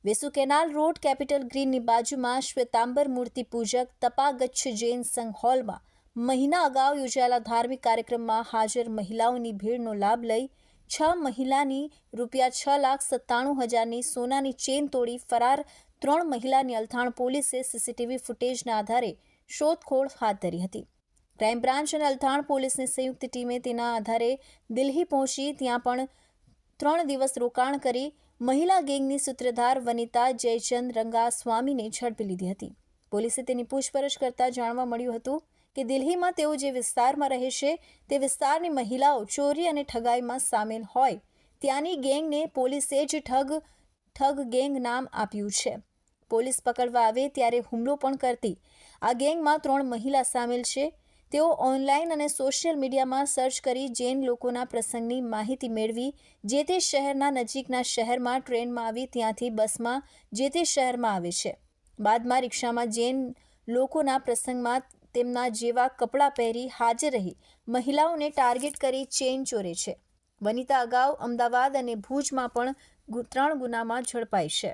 Vesu canal road capital ગ્રીનની બાજુમાં શ્વેતાંબર મૂર્તિ પૂજક તપાગચ્છ જૈન સંઘ હોલમાં મહિના અગાઉ યોજાયેલા ધાર્મિક કાર્યક્રમમાં હાજર મહિલાઓની ભીડનો લાભ લઈ 6 મહિલાની ₹6,97,000ની સોનાની ચેન તોડી ફરાર 3 મહિલાની અલથાણ પોલીસે સીસીટીવી ફૂટેજના આધારે શોધખોળ હાથ ધરી હતી. ક્રાઇમ બ્રાન્ચ અને અલથાણ પોલીસની સંયુક્ત ટીમે તેના આધારે દિલ્હી પહોંચી ત્યાં પણ 3 દિવસ રોકાણ કરી મહિલા ગેંગની સૂત્રધાર વનિતા જયચંદ રંગાસ્વામીને ઝડપી લીધી હતી. પોલીસે તેની પૂછપરછ કરતા જાણવા મળ્યું હતું કે દિલ્હીમાં તેઓ જે વિસ્તારમાં રહે છે તે વિસ્તારની મહિલાઓ ચોરી અને ઠગાઈમાં સામેલ હોય ત્યાંની ગેંગને પોલીસે જ ઠગ ગેંગ નામ આપ્યું છે. પોલીસ પકડવા આવે ત્યારે હુમલો પણ કરતી આ ગેંગમાં 3 મહિલા સામેલ છે. તેઓ ઓનલાઈન અને સોશિયલ મીડિયામાં સર્ચ કરી જૈન લોકોના પ્રસંગની માહિતી મેળવી જે તે શહેરના નજીકના શહેરમાં ટ્રેનમાં આવી ત્યાંથી બસમાં જે તે શહેરમાં આવે છે. બાદમાં રિક્ષામાં જૈન લોકોના પ્રસંગમાં તેમના જેવા કપડાં પહેરી હાજર રહી મહિલાઓને ટાર્ગેટ કરી ચેઇન ચોરે છે. વનિતા અગાઉ અમદાવાદ અને ભુજમાં પણ 3 ગુનામાં ઝડપાઈ છે.